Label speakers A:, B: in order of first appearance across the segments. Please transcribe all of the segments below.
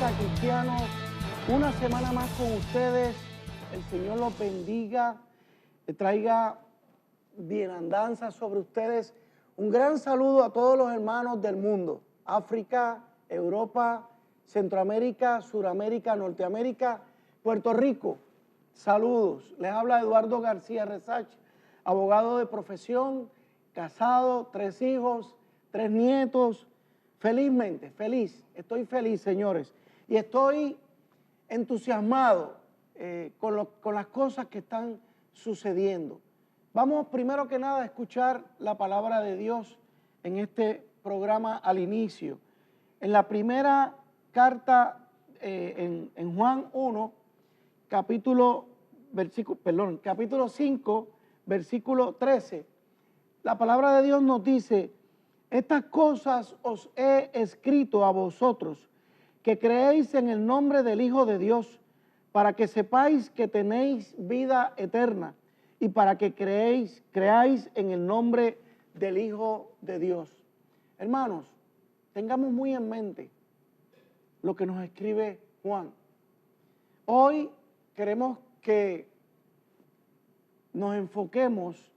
A: Alianza Cristianos, una semana más con ustedes. El Señor los bendiga, le traiga bienandanza sobre ustedes. Un gran saludo a todos los hermanos del mundo, África, Europa, Centroamérica, Suramérica, Norteamérica, Puerto Rico. Saludos. Les habla Eduardo García Resach, abogado de profesión, casado, 3 hijos, 3 nietos. Felizmente, estoy feliz, señores, y estoy entusiasmado con las cosas que están sucediendo. Vamos primero que nada a escuchar la palabra de Dios en este programa al inicio. En la primera carta, en Juan 1, capítulo 5, versículo 13, la palabra de Dios nos dice: estas cosas os he escrito a vosotros, que creéis en el nombre del Hijo de Dios, para que sepáis que tenéis vida eterna, y para que creáis en el nombre del Hijo de Dios. Hermanos, tengamos muy en mente lo que nos escribe Juan. Hoy queremos que nos enfoquemos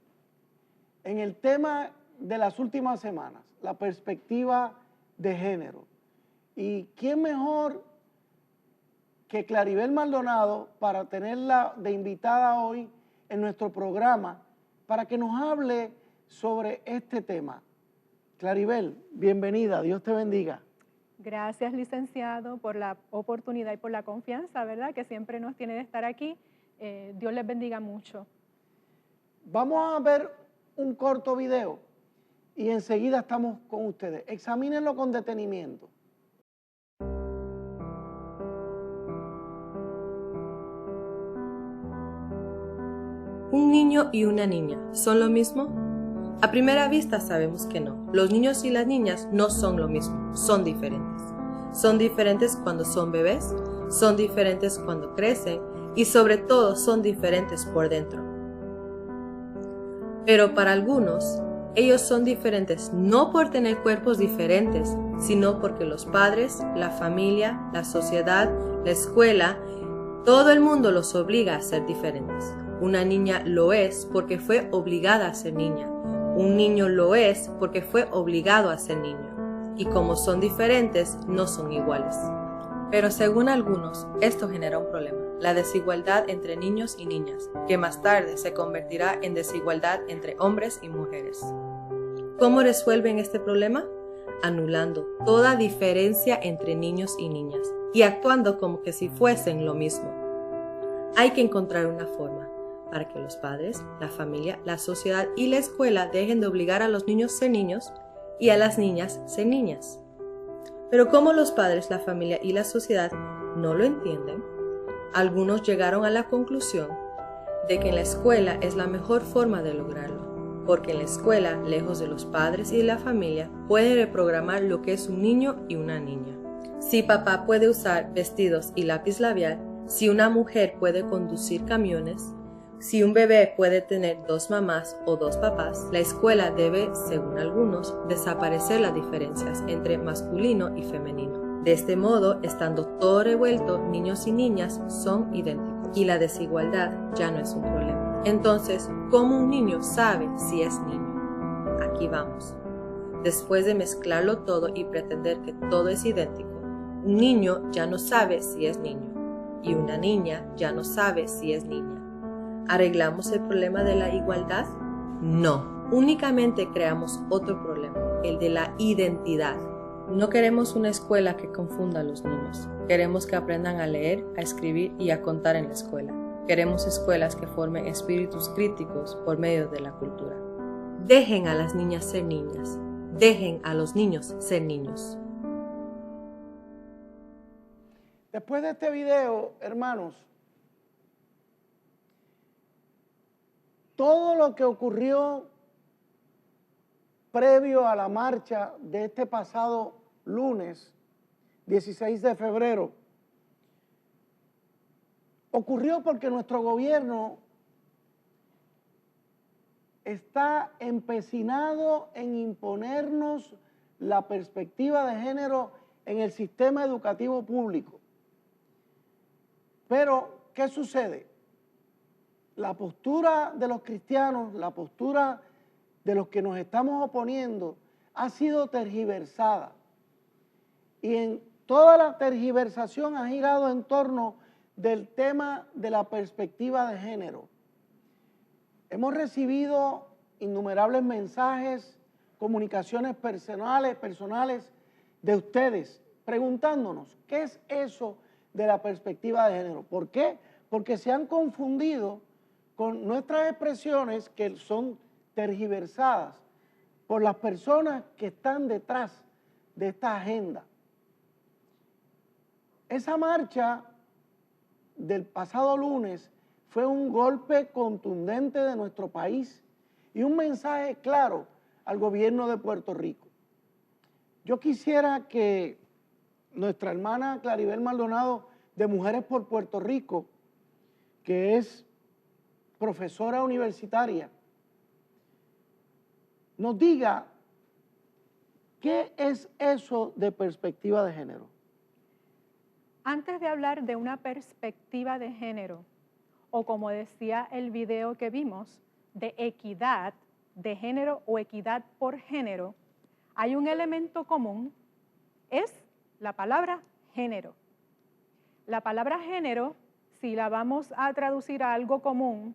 A: en el tema de las últimas semanas, la perspectiva de género. ¿Y quién mejor que Claribel Maldonado para tenerla de invitada hoy en nuestro programa para que nos hable sobre este tema? Claribel, bienvenida, Dios te bendiga.
B: Gracias, licenciado, por la oportunidad y por la confianza, ¿verdad?, que siempre nos tiene de estar aquí. Dios les bendiga mucho.
A: Vamos a ver un corto video y enseguida estamos con ustedes. Examínenlo con detenimiento.
C: ¿Un niño y una niña son lo mismo? A primera vista sabemos que no. Los niños y las niñas no son lo mismo, son diferentes. Son diferentes cuando son bebés, son diferentes cuando crecen y sobre todo son diferentes por dentro. Pero para algunos, ellos son diferentes no por tener cuerpos diferentes, sino porque los padres, la familia, la sociedad, la escuela, todo el mundo los obliga a ser diferentes. Una niña lo es porque fue obligada a ser niña. Un niño lo es porque fue obligado a ser niño. Y como son diferentes, no son iguales. Pero según algunos, esto genera un problema, la desigualdad entre niños y niñas, que más tarde se convertirá en desigualdad entre hombres y mujeres. ¿Cómo resuelven este problema? Anulando toda diferencia entre niños y niñas y actuando como que si fuesen lo mismo. Hay que encontrar una forma para que los padres, la familia, la sociedad y la escuela dejen de obligar a los niños a ser niños y a las niñas a ser niñas. Pero como los padres, la familia y la sociedad no lo entienden, algunos llegaron a la conclusión de que en la escuela es la mejor forma de lograrlo, porque en la escuela, lejos de los padres y de la familia, pueden reprogramar lo que es un niño y una niña. Si papá puede usar vestidos y lápiz labial, si una mujer puede conducir camiones, si un bebé puede tener 2 mamás o 2 papás, la escuela debe, según algunos, desaparecer las diferencias entre masculino y femenino. De este modo, estando todo revuelto, niños y niñas son idénticos y la desigualdad ya no es un problema. Entonces, ¿cómo un niño sabe si es niño? Aquí vamos. Después de mezclarlo todo y pretender que todo es idéntico, un niño ya no sabe si es niño y una niña ya no sabe si es niña. ¿Arreglamos el problema de la igualdad? No, únicamente creamos otro problema, el de la identidad. No queremos una escuela que confunda a los niños. Queremos que aprendan a leer, a escribir y a contar en la escuela. Queremos escuelas que formen espíritus críticos por medio de la cultura. Dejen a las niñas ser niñas. Dejen a los niños ser niños.
A: Después de este video, hermanos, todo lo que ocurrió previo a la marcha de este pasado lunes, 16 de febrero, ocurrió porque nuestro gobierno está empecinado en imponernos la perspectiva de género en el sistema educativo público. Pero, ¿qué sucede? La postura de los cristianos, la postura de los que nos estamos oponiendo, ha sido tergiversada. Y en toda la tergiversación ha girado en torno del tema de la perspectiva de género. Hemos recibido innumerables mensajes, comunicaciones personales de ustedes, preguntándonos, ¿qué es eso de la perspectiva de género? ¿Por qué? Porque se han confundido con nuestras expresiones que son tergiversadas por las personas que están detrás de esta agenda. Esa marcha del pasado lunes fue un golpe contundente de nuestro país y un mensaje claro al gobierno de Puerto Rico. Yo quisiera que nuestra hermana Claribel Maldonado de Mujeres por Puerto Rico, que es profesora universitaria, nos diga qué es eso de perspectiva de género.
B: Antes de hablar de una perspectiva de género, o como decía el video que vimos, de equidad de género o equidad por género, hay un elemento común, es la palabra género. La palabra género, si la vamos a traducir a algo común,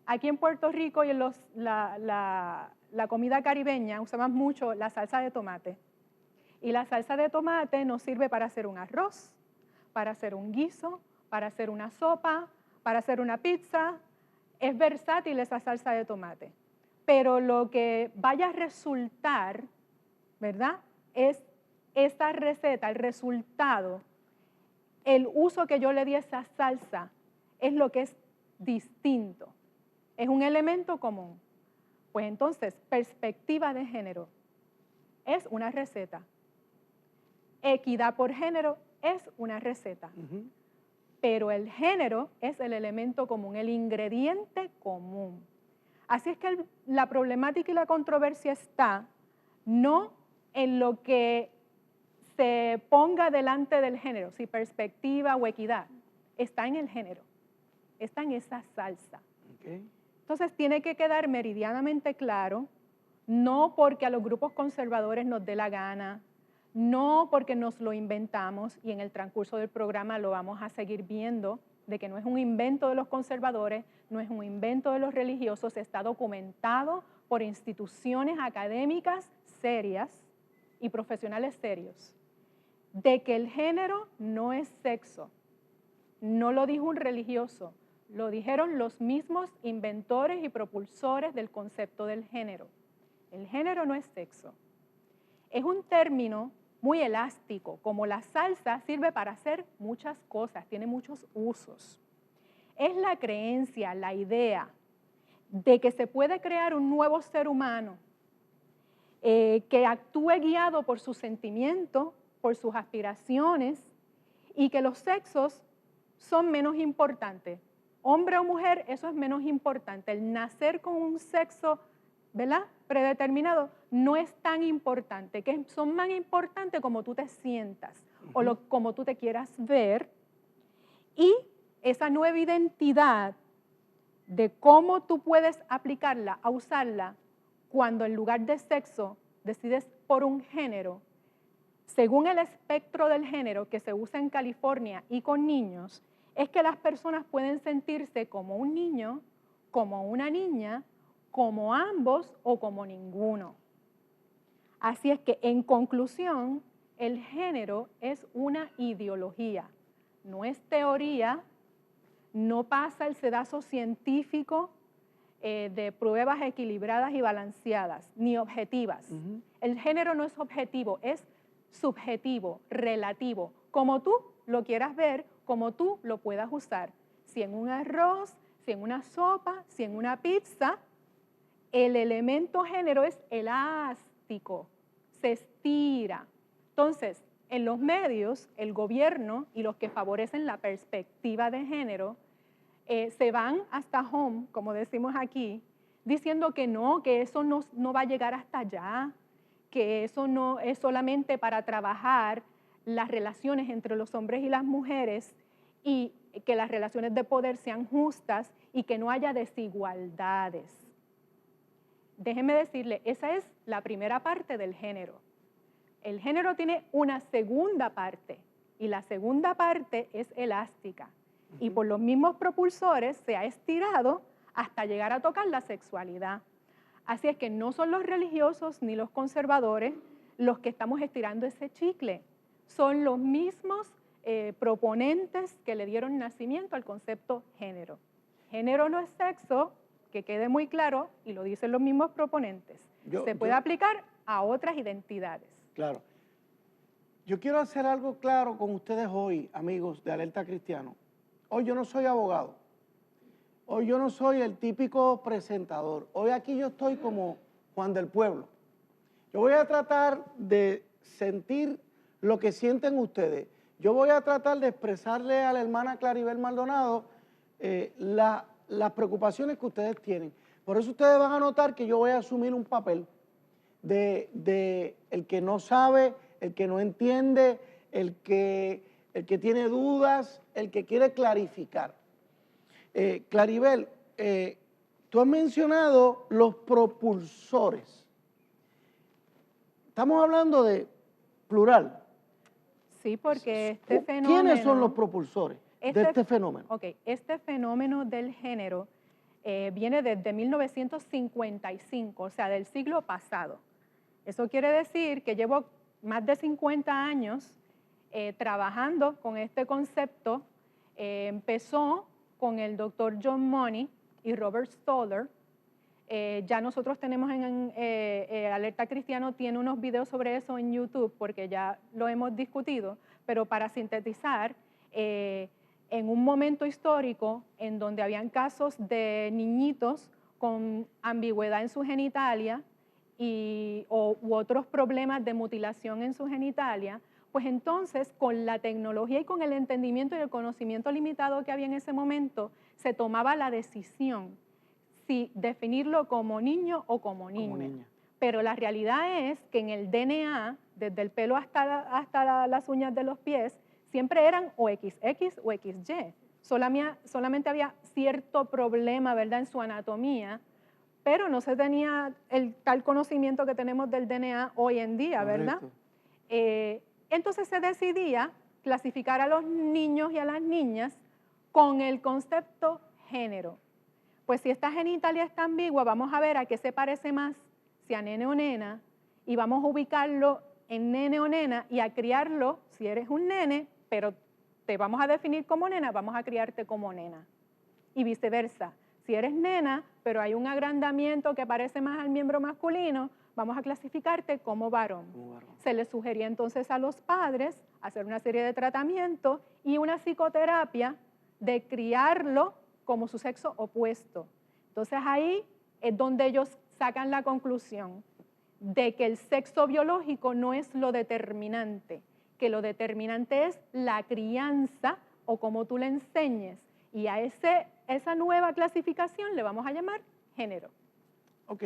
B: aquí en Puerto Rico y en la comida caribeña usamos mucho la salsa de tomate. Y la salsa de tomate nos sirve para hacer un arroz, para hacer un guiso, para hacer una sopa, para hacer una pizza. Es versátil esa salsa de tomate. Pero lo que vaya a resultar, ¿verdad? Es esta receta, el resultado, el uso que yo le di a esa salsa es lo que es distinto. Es un elemento común. Pues entonces, perspectiva de género es una receta. Equidad por género es una receta. Pero el género es el elemento común, el ingrediente común. Así es que la problemática y la controversia está no en lo que se ponga delante del género, si perspectiva o equidad, está en el género, está en esa salsa.
A: Okay.
B: Entonces tiene que quedar meridianamente claro, no porque a los grupos conservadores nos dé la gana, no porque nos lo inventamos y en el transcurso del programa lo vamos a seguir viendo, de que no es un invento de los conservadores, no es un invento de los religiosos, está documentado por instituciones académicas serias y profesionales serios, de que el género no es sexo. No lo dijo un religioso, lo dijeron los mismos inventores y propulsores del concepto del género. El género no es sexo. Es un término muy elástico, como la salsa sirve para hacer muchas cosas, tiene muchos usos. Es la creencia, la idea de que se puede crear un nuevo ser humano que actúe guiado por sus sentimientos, por sus aspiraciones y que los sexos son menos importantes. Hombre o mujer, eso es menos importante. El nacer con un sexo, ¿verdad?, predeterminado, no es tan importante, que son más importantes como tú te sientas o como tú te quieras ver. Y esa nueva identidad de cómo tú puedes aplicarla, a usarla, cuando en lugar de sexo decides por un género, según el espectro del género que se usa en California y con niños, es que las personas pueden sentirse como un niño, como una niña, como ambos o como ninguno. Así es que, en conclusión, el género es una ideología, no es teoría, no pasa el sedazo científico de pruebas equilibradas y balanceadas, ni objetivas. El género no es objetivo, es subjetivo, relativo, como tú lo quieras ver, como tú lo puedas usar. Si en un arroz, si en una sopa, si en una pizza, el elemento género es elástico, se estira. Entonces, en los medios, el gobierno y los que favorecen la perspectiva de género se van hasta home, como decimos aquí, diciendo que eso no va a llegar hasta allá, que eso no es solamente para trabajar las relaciones entre los hombres y las mujeres y que las relaciones de poder sean justas y que no haya desigualdades. Déjeme decirle, esa es la primera parte del género. El género tiene una segunda parte y la segunda parte es elástica y por los mismos propulsores se ha estirado hasta llegar a tocar la sexualidad. Así es que no son los religiosos ni los conservadores los que estamos estirando ese chicle, son los mismos proponentes que le dieron nacimiento al concepto género. Género no es sexo, que quede muy claro, y lo dicen los mismos proponentes. Se puede aplicar a otras identidades.
A: Claro. Yo quiero hacer algo claro con ustedes hoy, amigos de Alerta Cristiano. Hoy yo no soy abogado. Hoy yo no soy el típico presentador. Hoy aquí yo estoy como Juan del Pueblo. Yo voy a tratar de sentir lo que sienten ustedes. Yo voy a tratar de expresarle a la hermana Claribel Maldonado las preocupaciones que ustedes tienen. Por eso ustedes van a notar que yo voy a asumir un papel de el que no sabe, el que no entiende, el que tiene dudas, el que quiere clarificar. Claribel, tú has mencionado los propulsores. Estamos hablando de plural.
B: Sí, porque este fenómeno...
A: ¿Quiénes son los propulsores de este fenómeno?
B: Ok, este fenómeno del género viene desde 1955, o sea, del siglo pasado. Eso quiere decir que llevo más de 50 años trabajando con este concepto. Empezó con el doctor John Money y Robert Stoller. Ya nosotros tenemos en Alerta Cristiano, tiene unos videos sobre eso en YouTube porque ya lo hemos discutido, pero para sintetizar, en un momento histórico en donde habían casos de niñitos con ambigüedad en su genitalia u otros problemas de mutilación en su genitalia, pues entonces con la tecnología y con el entendimiento y el conocimiento limitado que había en ese momento, se tomaba la decisión si definirlo como niño o como niña. Pero la realidad es que en el DNA, desde el pelo hasta las uñas de los pies, siempre eran o XX o XY. Solamente había cierto problema, ¿verdad?, en su anatomía, pero no se tenía el tal conocimiento que tenemos del DNA hoy en día, ¿verdad? Entonces se decidía clasificar a los niños y a las niñas con el concepto género. Pues si esta genitalia está ambigua, vamos a ver a qué se parece más, si a nene o nena, y vamos a ubicarlo en nene o nena y a criarlo, si eres un nene, pero te vamos a definir como nena, vamos a criarte como nena. Y viceversa, si eres nena, pero hay un agrandamiento que parece más al miembro masculino, vamos a clasificarte como varón. Se le sugería entonces a los padres hacer una serie de tratamientos y una psicoterapia de criarlo como su sexo opuesto. Entonces ahí es donde ellos sacan la conclusión de que el sexo biológico no es lo determinante, que lo determinante es la crianza o cómo tú le enseñes. Y a esa nueva clasificación le vamos a llamar género.
A: Ok.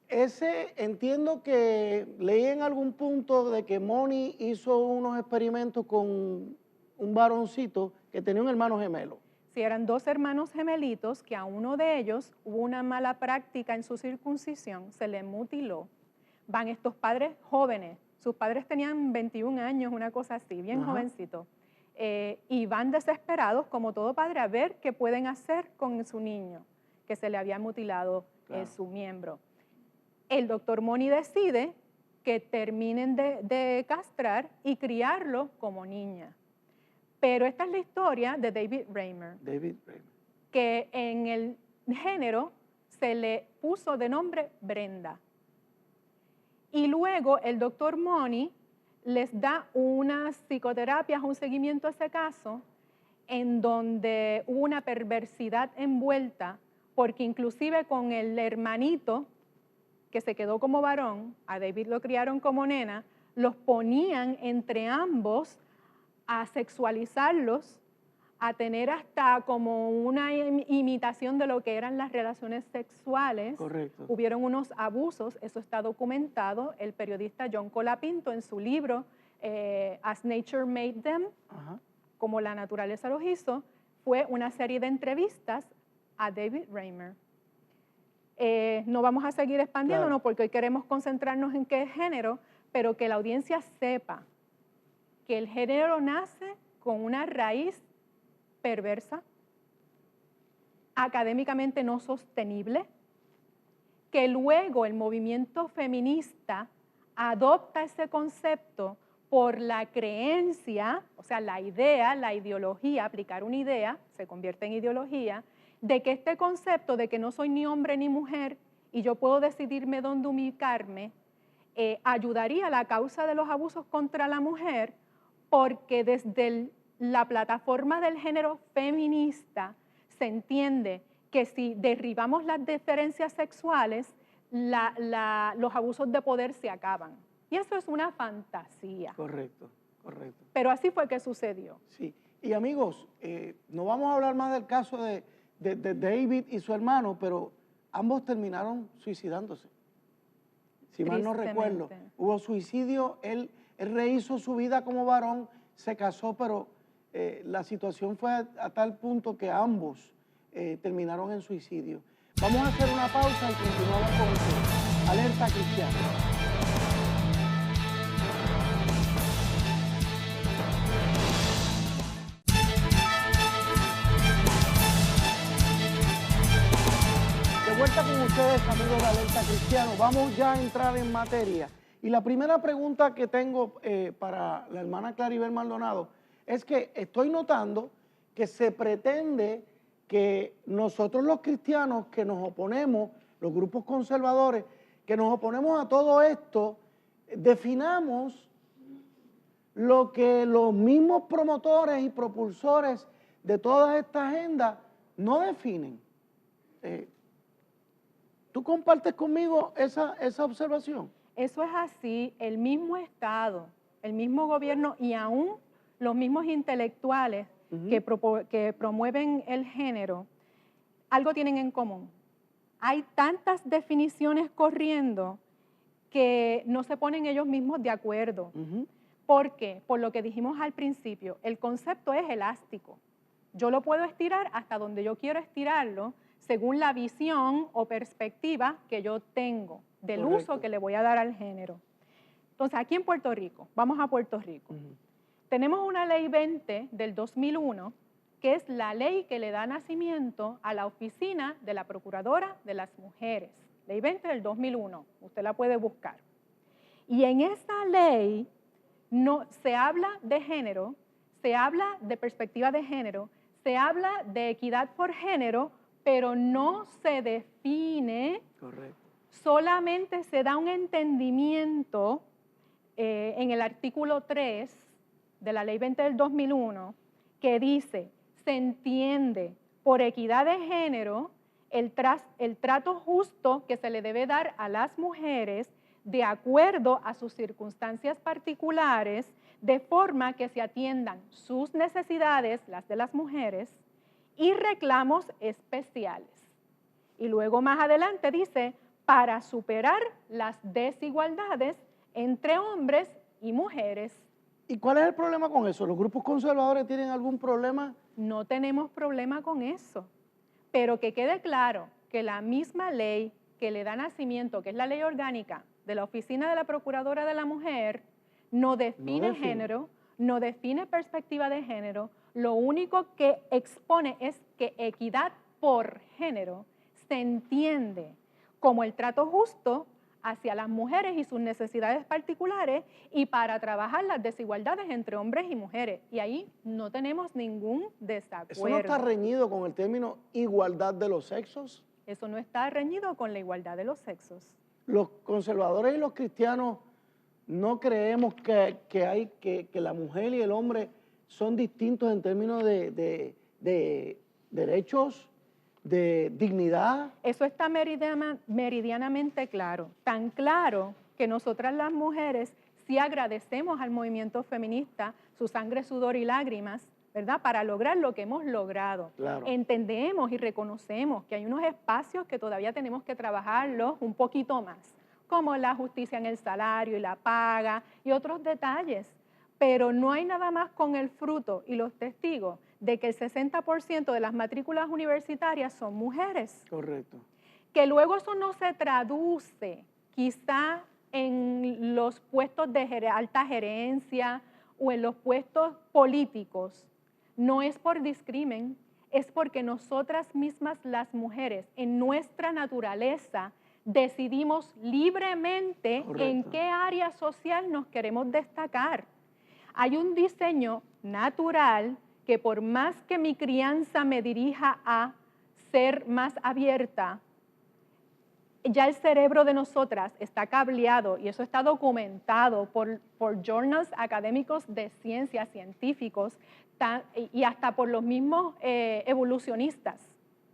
A: Entiendo que leí en algún punto de que Moni hizo unos experimentos con un varoncito que tenía un hermano gemelo.
B: Si eran dos hermanos gemelitos, que a uno de ellos hubo una mala práctica en su circuncisión, se le mutiló. Van estos padres jóvenes, sus padres tenían 21 años, una cosa así, bien jovencito, y van desesperados, como todo padre, a ver qué pueden hacer con su niño, que se le había mutilado su miembro. El doctor Money decide que terminen de castrar y criarlo como niña. Pero esta es la historia de David Reimer, que en el género se le puso de nombre Brenda. Y luego el doctor Money les da unas psicoterapias, un seguimiento a ese caso, en donde hubo una perversidad envuelta, porque inclusive con el hermanito que se quedó como varón, a David lo criaron como nena, los ponían entre ambos a sexualizarlos, a tener hasta como una imitación de lo que eran las relaciones sexuales.
A: Correcto.
B: Hubieron unos abusos, eso está documentado. El periodista John Colapinto en su libro As Nature Made Them,
A: Ajá.
B: como la naturaleza los hizo, fue una serie de entrevistas a David Reimer. No vamos a seguir expandiéndonos
A: Claro.
B: porque hoy queremos concentrarnos en qué es género, pero que la audiencia sepa que el género nace con una raíz perversa, académicamente no sostenible, que luego el movimiento feminista adopta ese concepto por la creencia, o sea, la idea, la ideología, aplicar una idea se convierte en ideología, de que este concepto de que no soy ni hombre ni mujer y yo puedo decidirme dónde ubicarme, ayudaría a la causa de los abusos contra la mujer, porque desde la plataforma del género feminista se entiende que si derribamos las diferencias sexuales, los abusos de poder se acaban. Y eso es una fantasía.
A: Correcto, correcto.
B: Pero así fue que sucedió.
A: Sí. Y amigos, no vamos a hablar más del caso de David y su hermano, pero ambos terminaron suicidándose. Si mal no recuerdo. Hubo suicidio, él rehizo su vida como varón, se casó, pero la situación fue a tal punto que ambos terminaron en suicidio. Vamos a hacer una pausa y continuamos con Alerta Cristiana. De vuelta con ustedes, amigos de Alerta Cristiano. Vamos ya a entrar en materia. Y la primera pregunta que tengo para la hermana Claribel Maldonado es que estoy notando que se pretende que nosotros los cristianos que nos oponemos, los grupos conservadores, que nos oponemos a todo esto, definamos lo que los mismos promotores y propulsores de toda esta agenda no definen. ¿Tú compartes conmigo esa observación?
B: Eso es así, el mismo Estado, el mismo gobierno y aún los mismos intelectuales que promueven el género, algo tienen en común. Hay tantas definiciones corriendo que no se ponen ellos mismos de acuerdo. ¿Por qué? Por lo que dijimos al principio, el concepto es elástico. Yo lo puedo estirar hasta donde yo quiero estirarlo, según la visión o perspectiva que yo tengo del uso que le voy a dar al género. Entonces, aquí en Puerto Rico, vamos a Puerto Rico, tenemos una ley 20 del 2001, que es la ley que le da nacimiento a la oficina de la Procuradora de las Mujeres. Ley 20 del 2001, usted la puede buscar. Y en esa ley no, se habla de género, se habla de perspectiva de género, se habla de equidad por género, pero no se define.
A: Correcto.
B: Solamente se da un entendimiento en el artículo 3 de la Ley 20 del 2001 que dice, se entiende por equidad de género el trato justo que se le debe dar a las mujeres de acuerdo a sus circunstancias particulares, de forma que se atiendan sus necesidades, las de las mujeres, y reclamos especiales. Y luego más adelante dice, para superar las desigualdades entre hombres y mujeres.
A: ¿Y cuál es el problema con eso? ¿Los grupos conservadores tienen algún problema?
B: No tenemos problema con eso, pero que quede claro que la misma ley que le da nacimiento, que es la ley orgánica de la Oficina de la Procuradora de la Mujer, no define género, no define perspectiva de género, lo único que expone es que equidad por género se entiende como el trato justo hacia las mujeres y sus necesidades particulares y para trabajar las desigualdades entre hombres y mujeres. Y ahí no tenemos ningún desacuerdo.
A: ¿Eso no está reñido con el término igualdad de los sexos?
B: Eso no está reñido con la igualdad de los sexos.
A: Los conservadores y los cristianos no creemos que la mujer y el hombre son distintos en términos de derechos, de dignidad.
B: Eso está meridianamente claro, tan claro que nosotras las mujeres sí agradecemos al movimiento feminista su sangre, sudor y lágrimas, ¿verdad? Para lograr lo que hemos logrado.
A: Claro.
B: Entendemos y reconocemos que hay unos espacios que todavía tenemos que trabajarlos un poquito más, como la justicia en el salario y la paga y otros detalles. pero no hay nada más con el fruto y los testigos de que el 60% de las matrículas universitarias son mujeres.
A: Correcto.
B: Que luego eso no se traduce quizá en los puestos de alta gerencia o en los puestos políticos, no es por discrimen, es porque nosotras mismas las mujeres en nuestra naturaleza decidimos libremente en qué área social nos queremos destacar. Hay un diseño natural que por más que mi crianza me dirija a ser más abierta, ya el cerebro de nosotras está cableado y eso está documentado por journals académicos de ciencias, científicos y hasta por los mismos evolucionistas,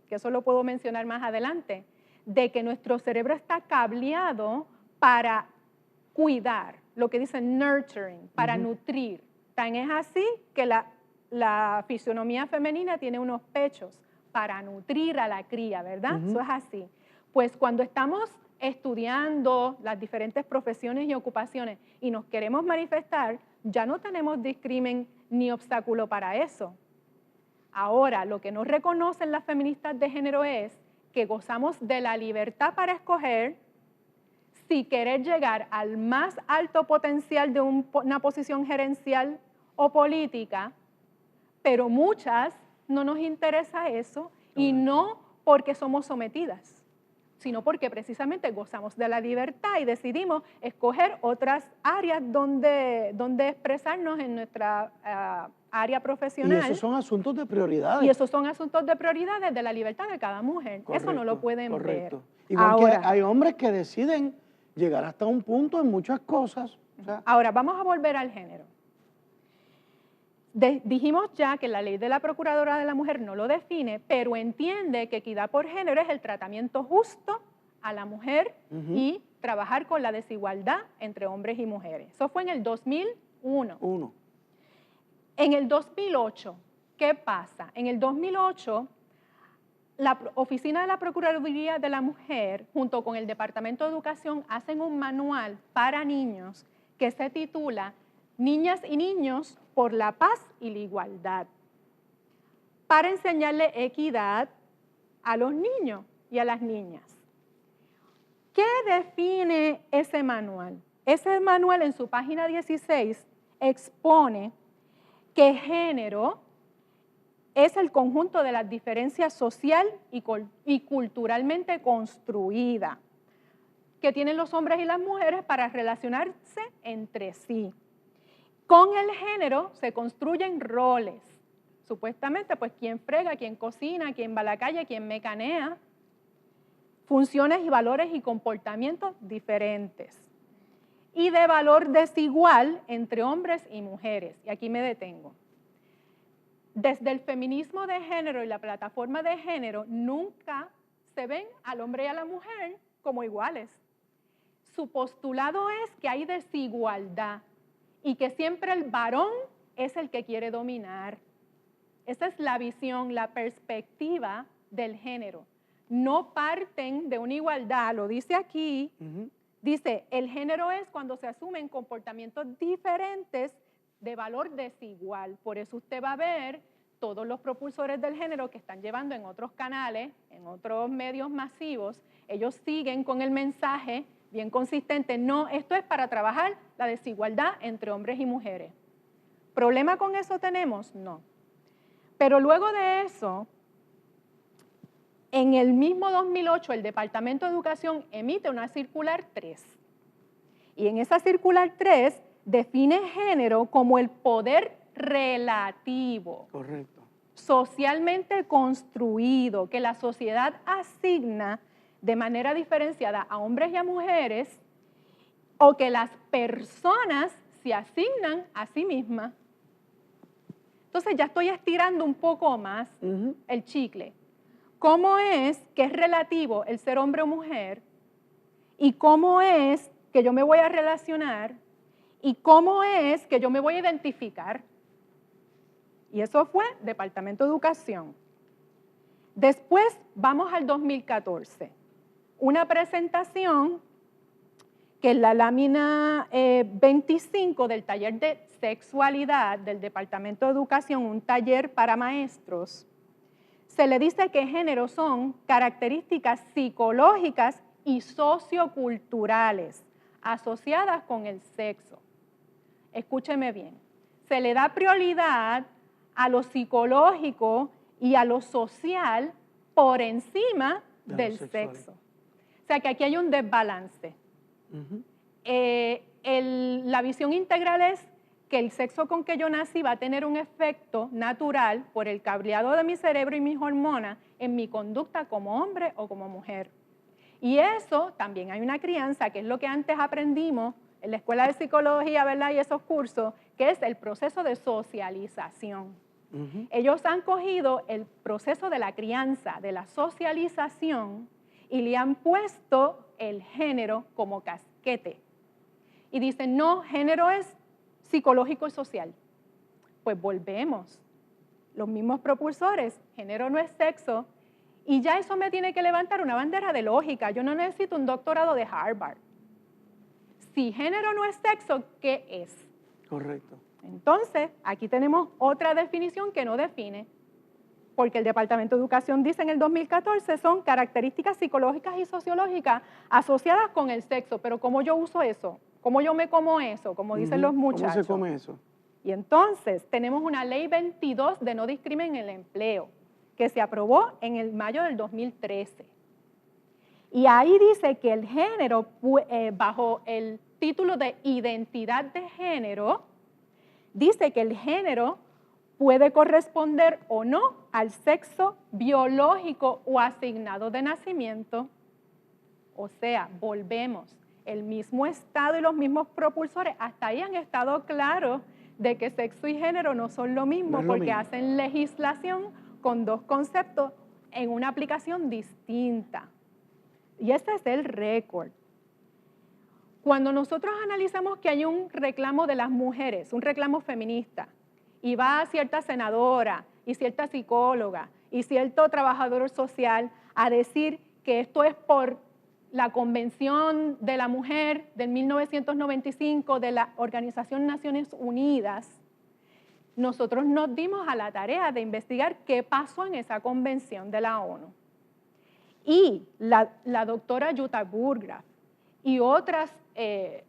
B: que eso lo puedo mencionar más adelante, de que nuestro cerebro está cableado para cuidar, lo que dicen nurturing, para nutrir. Tan es así que la fisionomía femenina tiene unos pechos para nutrir a la cría, ¿verdad? Eso es así. Pues cuando estamos estudiando las diferentes profesiones y ocupaciones y nos queremos manifestar, ya no tenemos discrimen ni obstáculo para eso. Ahora, lo que no reconocen las feministas de género es que gozamos de la libertad para escoger si querer llegar al más alto potencial de una posición gerencial o política, pero muchas no nos interesa eso y no porque somos sometidas, sino porque precisamente gozamos de la libertad y decidimos escoger otras áreas donde expresarnos en nuestra área profesional.
A: Y esos son asuntos de prioridades.
B: Y esos son asuntos de prioridades de la libertad de cada mujer.
A: Correcto,
B: eso no lo pueden ver.
A: Igual ahora, que hay hombres que deciden llegar hasta un punto en muchas cosas. O sea,
B: ahora, vamos a volver al género. Dijimos ya que la ley de la Procuradora de la Mujer no lo define, pero entiende que equidad por género es el tratamiento justo a la mujer y trabajar con la desigualdad entre hombres y mujeres. Eso fue en el 2001. En el 2008, ¿qué pasa? En el 2008, la Oficina de la Procuraduría de la Mujer, junto con el Departamento de Educación, hacen un manual para niños que se titula Niñas y Niños por la Paz y la Igualdad, para enseñarle equidad a los niños y a las niñas. ¿Qué define ese manual? Ese manual en su página 16 expone que género es el conjunto de las diferencias social y culturalmente construidas que tienen los hombres y las mujeres para relacionarse entre sí. Con el género se construyen roles. Supuestamente, pues, quién frega, quién cocina, quién va a la calle, quién mecanea. Funciones y valores y comportamientos diferentes. Y de valor desigual entre hombres y mujeres. Y aquí me detengo. Desde el feminismo de género y la plataforma de género, nunca se ven al hombre y a la mujer como iguales. Su postulado es que hay desigualdad y que siempre el varón es el que quiere dominar. Esa es la visión, la perspectiva del género. No parten de una igualdad, lo dice aquí, dice, el género es cuando se asumen comportamientos diferentes de valor desigual. Por eso usted va a ver todos los propulsores del género que están llevando en otros canales, en otros medios masivos, ellos siguen con el mensaje bien consistente, no, esto es para trabajar la desigualdad entre hombres y mujeres. ¿Problema con eso tenemos? No. Pero luego de eso, en el mismo 2008, el Departamento de Educación emite una circular 3. Y en esa circular 3 define género como el poder relativo.
A: Correcto.
B: Socialmente construido, que la sociedad asigna de manera diferenciada a hombres y a mujeres, o que las personas se asignan a sí mismas. Entonces ya estoy estirando un poco más el chicle. ¿Cómo es que es relativo el ser hombre o mujer? ¿Y cómo es que yo me voy a relacionar? ¿Y cómo es que yo me voy a identificar? Y eso fue Departamento de Educación. Después vamos al 2014. Una presentación que en la lámina 25 del taller de sexualidad del Departamento de Educación, un taller para maestros, se le dice que género son características psicológicas y socioculturales asociadas con el sexo. Escúcheme bien, se le da prioridad a lo psicológico y a lo social por encima del sexo. O sea que aquí hay un desbalance. La visión integral es que el sexo con que yo nací va a tener un efecto natural por el cableado de mi cerebro y mis hormonas en mi conducta como hombre o como mujer. Y eso también hay una crianza, que es lo que antes aprendimos en la escuela de psicología, ¿verdad? Y esos cursos, que es el proceso de socialización. Ellos han cogido el proceso de la crianza, de la socialización, y le han puesto el género como casquete. Y dicen, no, género es psicológico y social. Pues volvemos. Los mismos propulsores, género no es sexo, y ya eso me tiene que levantar una bandera de lógica. Yo no necesito un doctorado de Harvard. Si género no es sexo, ¿qué es?
A: Correcto.
B: Entonces, aquí tenemos otra definición que no define, porque el Departamento de Educación dice en el 2014 son características psicológicas y sociológicas asociadas con el sexo. Pero ¿cómo yo uso eso? ¿Cómo yo me como eso? Como dicen los muchachos.
A: ¿Cómo se come eso?
B: Y entonces tenemos una ley 22 de no discriminación en el empleo, que se aprobó en el mayo del 2013. Y ahí dice que el género, bajo el título de identidad de género, dice que el género puede corresponder o no al sexo biológico o asignado de nacimiento. O sea, volvemos, el mismo Estado y los mismos propulsores hasta ahí han estado claros de que sexo y género no son lo mismo,
A: no es lo
B: porque
A: mismo.
B: hacen legislación con dos conceptos en una aplicación distinta. Y ese es el récord. Cuando nosotros analizamos que hay un reclamo de las mujeres, un reclamo feminista, y va a cierta senadora y cierta psicóloga y cierto trabajador social a decir que esto es por la Convención de la Mujer del 1995 de la Organización Naciones Unidas, nosotros nos dimos a la tarea de investigar qué pasó en esa convención de la ONU. Y la doctora Jutta Burggraff y otras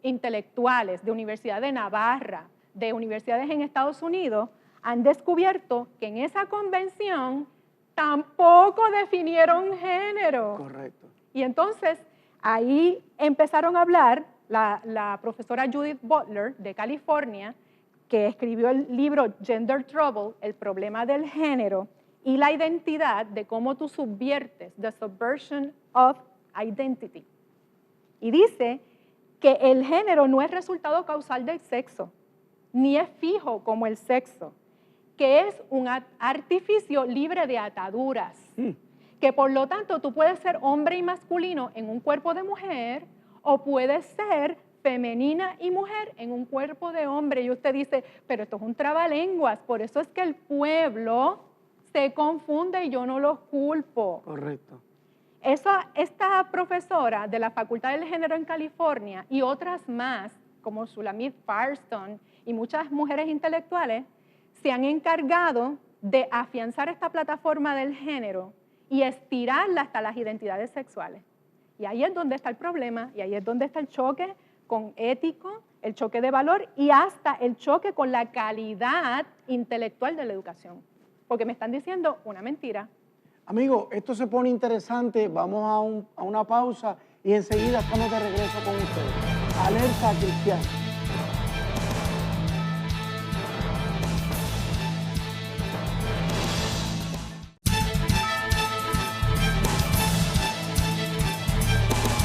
B: intelectuales de Universidad de Navarra, de universidades en Estados Unidos, han descubierto que en esa convención tampoco definieron género.
A: Correcto.
B: Y entonces ahí empezaron a hablar la profesora Judith Butler de California, que escribió el libro Gender Trouble, el problema del género y la identidad, de cómo tú subviertes, the subversion of identity. Y dice que el género no es resultado causal del sexo, ni es fijo como el sexo, que es un artificio libre de ataduras, que por lo tanto tú puedes ser hombre y masculino en un cuerpo de mujer o puedes ser femenina y mujer en un cuerpo de hombre. Y usted dice, pero esto es un trabalenguas, por eso es que el pueblo se confunde y yo no los culpo.
A: Correcto.
B: Esta profesora de la Facultad del Género en California y otras más, como Shulamit Firestone y muchas mujeres intelectuales, se han encargado de afianzar esta plataforma del género y estirarla hasta las identidades sexuales. Y ahí es donde está el problema, y ahí es donde está el choque con ético, el choque de valor y hasta el choque con la calidad intelectual de la educación. Porque me están diciendo una mentira.
A: Amigo, esto se pone interesante, vamos a una pausa y enseguida estamos de regreso con ustedes. Alerta Cristiana.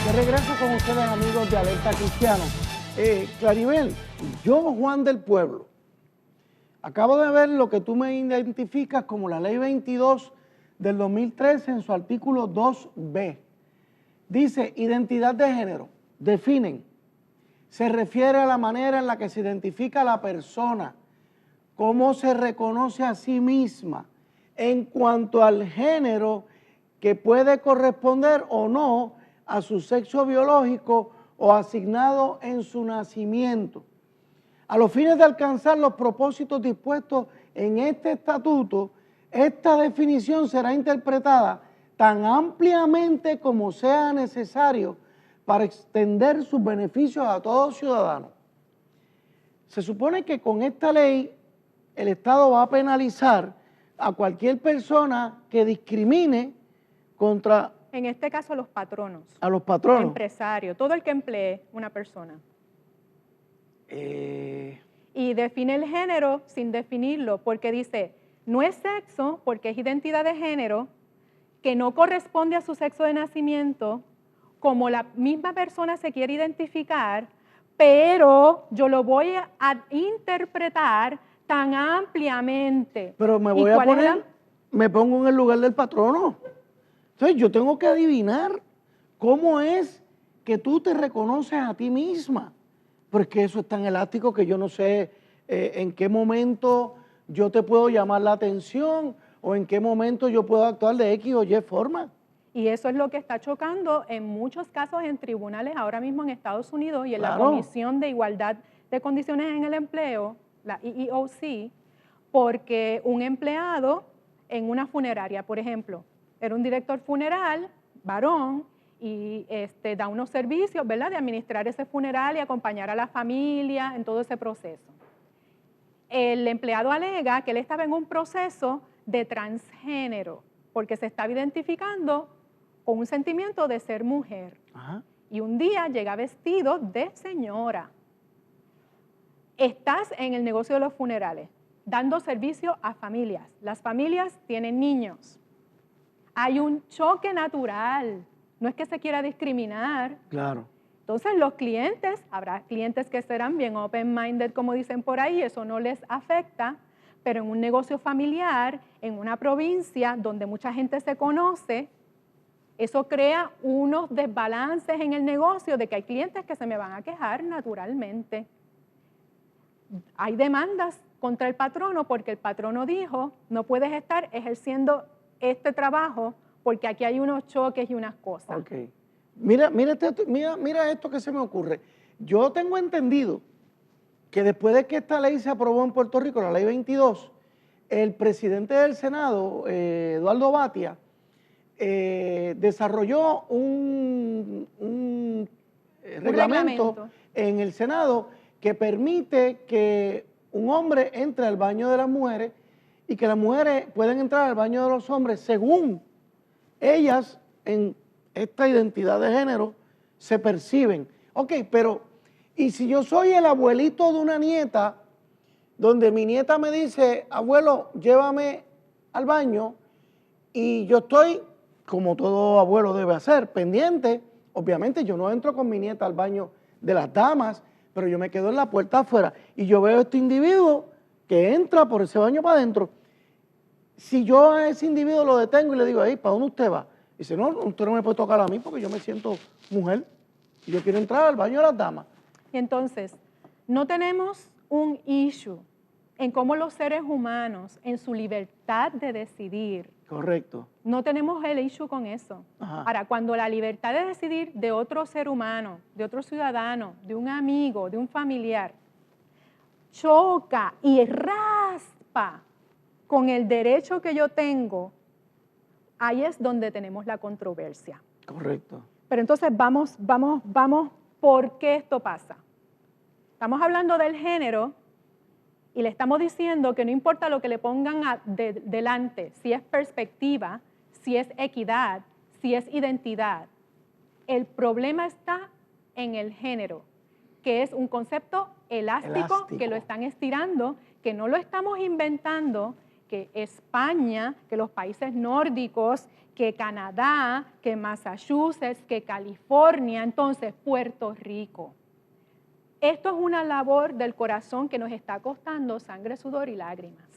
A: De regreso con ustedes, amigos de Alerta Cristiana. Claribel, yo, Juan del Pueblo, acabo de ver lo que tú me identificas como la Ley 22 del 2013 en su artículo 2B. Dice, identidad de género, definen, se refiere a la manera en la que se identifica a la persona, cómo se reconoce a sí misma en cuanto al género que puede corresponder o no a su sexo biológico o asignado en su nacimiento. A los fines de alcanzar los propósitos dispuestos en este estatuto, esta definición será interpretada tan ampliamente como sea necesario para extender sus beneficios a todos ciudadanos. Se supone que con esta ley el Estado va a penalizar a cualquier persona que discrimine contra
B: En este caso, los patronos,
A: a los patronos.
B: empresarios, todo el que emplee una persona. Y define el género sin definirlo, porque dice, no es sexo, porque es identidad de género, que no corresponde a su sexo de nacimiento, como la misma persona se quiere identificar, pero yo lo voy a interpretar tan ampliamente.
A: Pero me
B: ¿Y
A: voy a
B: cuál es
A: poner, me pongo en el lugar del patrono. Entonces yo tengo que adivinar cómo es que tú te reconoces a ti misma. Porque eso es tan elástico que yo no sé en qué momento yo te puedo llamar la atención o en qué momento yo puedo actuar de X o Y forma.
B: Y eso es lo que está chocando en muchos casos en tribunales ahora mismo en Estados Unidos y en la
A: Claro.
B: Comisión de Igualdad de Condiciones en el Empleo, la EEOC, porque un empleado en una funeraria, por ejemplo, era un director funeral, varón, y da unos servicios, ¿verdad?, de administrar ese funeral y acompañar a la familia en todo ese proceso. El empleado alega que él estaba en un proceso de transgénero, porque se estaba identificando con un sentimiento de ser mujer.
A: Ajá.
B: Y un día llega vestido de señora. Estás en el negocio de los funerales, dando servicio a familias. Las familias tienen niños. Hay un choque natural. No es que se quiera discriminar.
A: Claro.
B: Entonces los clientes, habrá clientes que serán bien open-minded, como dicen por ahí, eso no les afecta, pero en un negocio familiar, en una provincia donde mucha gente se conoce, eso crea unos desbalances en el negocio de que hay clientes que se me van a quejar naturalmente. Hay demandas contra el patrono porque el patrono dijo, no puedes estar ejerciendo este trabajo porque aquí hay unos choques y unas cosas.
A: Ok. Mira esto que se me ocurre. Yo tengo entendido que después de que esta ley se aprobó en Puerto Rico, la ley 22, el presidente del Senado, Eduardo Batia, desarrolló un reglamento en el Senado que permite que un hombre entre al baño de las mujeres y que las mujeres pueden entrar al baño de los hombres según ellas en esta identidad de género se perciben. Ok, pero ¿y si yo soy el abuelito de una nieta, donde mi nieta me dice, abuelo, llévame al baño, y yo estoy, como todo abuelo debe hacer, pendiente? Obviamente yo no entro con mi nieta al baño de las damas, pero yo me quedo en la puerta afuera y yo veo a este individuo que entra por ese baño para adentro. Si yo a ese individuo lo detengo y le digo, ¿para dónde usted va? Dice, no, usted no me puede tocar a mí porque yo me siento mujer y yo quiero entrar al baño de las damas.
B: Y entonces, no tenemos un issue en cómo los seres humanos, en su libertad de decidir.
A: Correcto.
B: No tenemos el issue con eso.
A: Ajá.
B: Ahora, cuando la libertad de decidir de otro ser humano, de otro ciudadano, de un amigo, de un familiar, choca y raspa con el derecho que yo tengo, ahí es donde tenemos la controversia.
A: Correcto.
B: Pero entonces vamos, ¿por qué esto pasa? Estamos hablando del género y le estamos diciendo que no importa lo que le pongan delante, si es perspectiva, si es equidad, si es identidad. El problema está en el género, que es un concepto elástico, que lo están estirando, que no lo estamos inventando, que España, que los países nórdicos, que Canadá, que Massachusetts, que California, entonces Puerto Rico. Esto es una labor del corazón que nos está costando sangre, sudor y lágrimas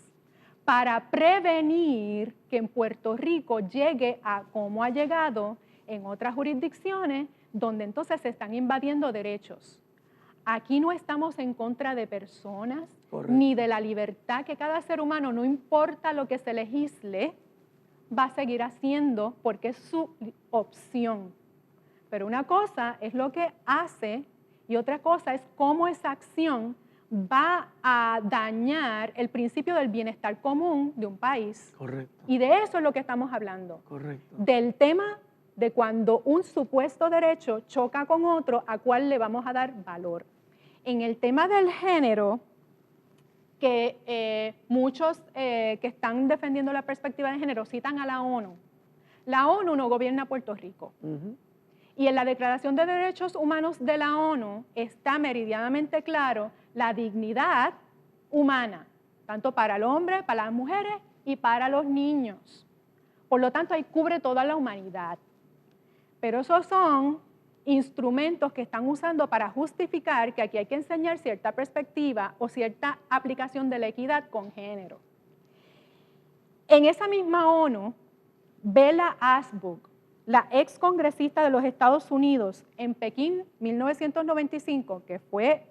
B: para prevenir que en Puerto Rico llegue a como ha llegado en otras jurisdicciones donde entonces se están invadiendo derechos. Aquí no estamos en contra de personas, correcto, ni de la libertad que cada ser humano, no importa lo que se legisle, va a seguir haciendo porque es su opción. Pero una cosa es lo que hace y otra cosa es cómo esa acción va a dañar el principio del bienestar común de un país.
A: Correcto.
B: Y de eso es lo que estamos hablando.
A: Correcto.
B: Del tema de cuando un supuesto derecho choca con otro, a cuál le vamos a dar valor. En el tema del género, que muchos que están defendiendo la perspectiva de género citan a la ONU. La ONU no gobierna Puerto Rico. Y en la Declaración de Derechos Humanos de la ONU está meridianamente claro la dignidad humana, tanto para el hombre, para las mujeres y para los niños. Por lo tanto, ahí cubre toda la humanidad. Pero esos son instrumentos que están usando para justificar que aquí hay que enseñar cierta perspectiva o cierta aplicación de la equidad con género. En esa misma ONU, Bella Abzug, la ex congresista de los Estados Unidos en Pekín, 1995, que fue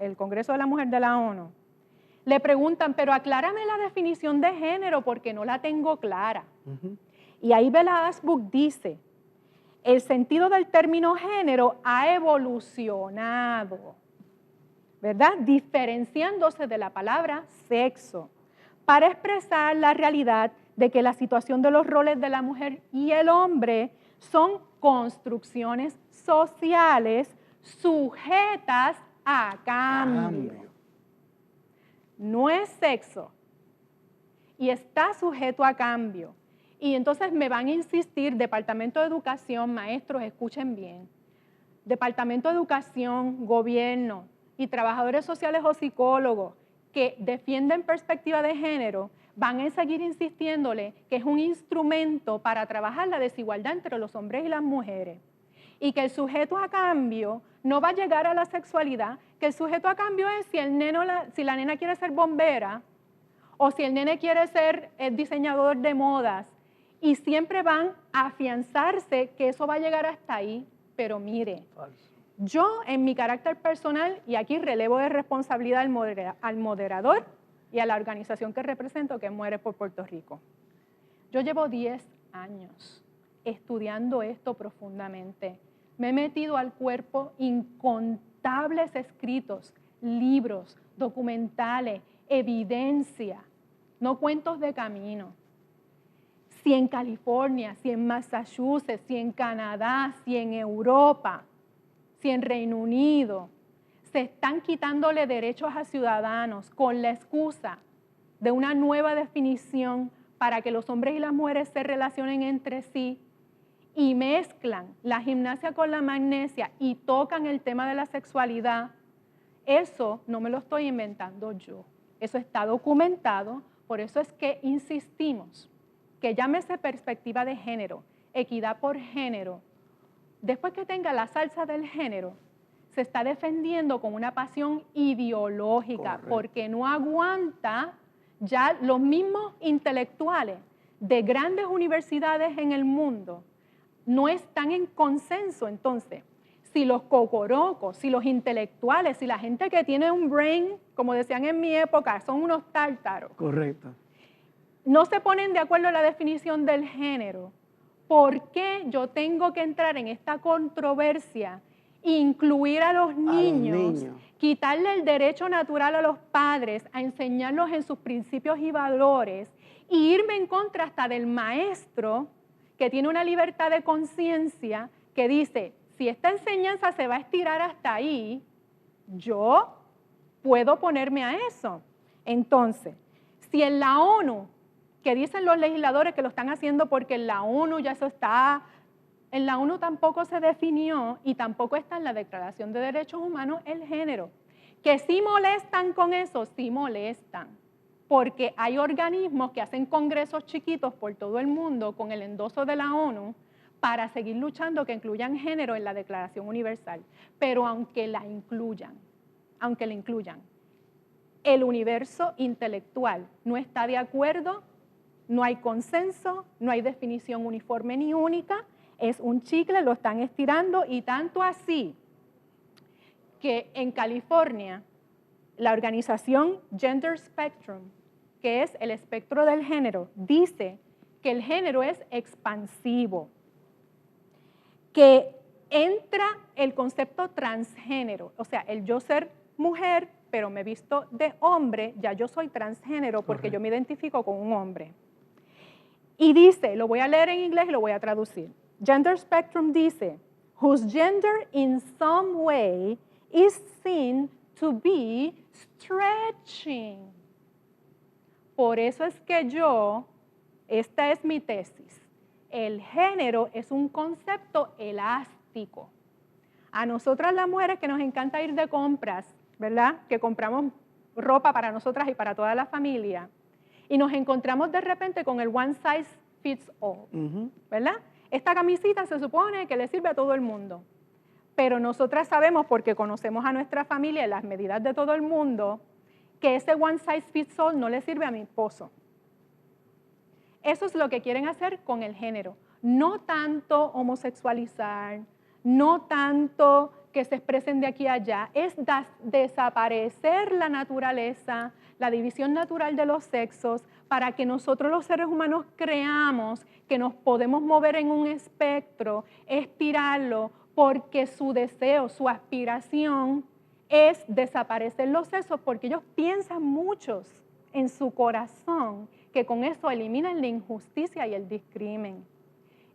B: el Congreso de la Mujer de la ONU, le preguntan, pero aclárame la definición de género porque no la tengo clara. Y ahí Bella Abzug dice, el sentido del término género ha evolucionado, ¿verdad? Diferenciándose de la palabra sexo, para expresar la realidad de que la situación de los roles de la mujer y el hombre son construcciones sociales sujetas a cambio. No es sexo y está sujeto a cambio. Y entonces me van a insistir, Departamento de Educación, maestros, escuchen bien, Departamento de Educación, gobierno y trabajadores sociales o psicólogos que defienden perspectiva de género, van a seguir insistiéndole que es un instrumento para trabajar la desigualdad entre los hombres y las mujeres. Y que el sujeto a cambio no va a llegar a la sexualidad, que el sujeto a cambio es si la nena quiere ser bombera o si el nene quiere ser diseñador de modas. Y siempre van a afianzarse que eso va a llegar hasta ahí. Pero mire, yo en mi carácter personal, y aquí relevo de responsabilidad al moderador y a la organización que represento, que es Mujeres por Puerto Rico. Yo llevo 10 años estudiando esto profundamente. Me he metido al cuerpo incontables escritos, libros, documentales, evidencia, no cuentos de camino. Si en California, si en Massachusetts, si en Canadá, si en Europa, si en Reino Unido, se están quitándole derechos a ciudadanos con la excusa de una nueva definición para que los hombres y las mujeres se relacionen entre sí y mezclan la gimnasia con la magnesia y tocan el tema de la sexualidad, eso no me lo estoy inventando yo. Eso está documentado, por eso es que insistimos que llámese perspectiva de género, equidad por género. Después que tenga la salsa del género, se está defendiendo con una pasión ideológica. Correcto. Porque no aguanta ya los mismos intelectuales de grandes universidades en el mundo no están en consenso. Entonces, si los cocorocos, si los intelectuales, si la gente que tiene un brain, como decían en mi época, son unos tártaros.
A: Correcto.
B: No se ponen de acuerdo en la definición del género. ¿Por qué yo tengo que entrar en esta controversia, incluir a los niños, quitarle el derecho natural a los padres a enseñarlos en sus principios y valores y irme en contra hasta del maestro que tiene una libertad de conciencia que dice, si esta enseñanza se va a estirar hasta ahí, yo puedo ponerme a eso? Entonces, si en la ONU, que dicen los legisladores que lo están haciendo porque en la ONU ya eso está, en la ONU tampoco se definió y tampoco está en la Declaración de Derechos Humanos el género. Que sí molestan con eso, sí molestan, porque hay organismos que hacen congresos chiquitos por todo el mundo con el endoso de la ONU para seguir luchando que incluyan género en la Declaración Universal. Pero aunque la incluyan, el universo intelectual no está de acuerdo, no hay consenso, no hay definición uniforme ni única, es un chicle, lo están estirando y tanto así que en California la organización Gender Spectrum, que es el espectro del género, dice que el género es expansivo, que entra el concepto transgénero, o sea, el yo ser mujer, pero me visto de hombre, ya yo soy transgénero porque
A: Correcto.
B: yo me identifico con un hombre. Y dice, lo voy a leer en inglés y lo voy a traducir. Gender Spectrum dice, whose gender in some way is seen to be stretching. Por eso es que esta es mi tesis, el género es un concepto elástico. A nosotras las mujeres que nos encanta ir de compras, ¿verdad? Que compramos ropa para nosotras y para toda la familia, y nos encontramos de repente con el one size fits all, ¿verdad? Esta camisita se supone que le sirve a todo el mundo, pero nosotras sabemos, porque conocemos a nuestra familia y las medidas de todo el mundo, que ese one size fits all no le sirve a mi esposo. Eso es lo que quieren hacer con el género. No tanto homosexualizar, no tanto que se expresen de aquí a allá, es desaparecer la naturaleza, la división natural de los sexos, para que nosotros los seres humanos creamos que nos podemos mover en un espectro, estirarlo, porque su deseo, su aspiración es desaparecer los sexos, porque ellos piensan muchos en su corazón que con eso eliminan la injusticia y el discrimen.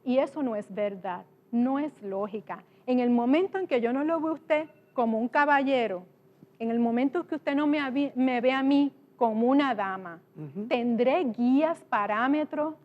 B: Y eso no es verdad, no es lógica. En el momento en que yo no lo veo a usted como un caballero, en el momento en que usted no me ve a mí como una dama, tendré guías, parámetros,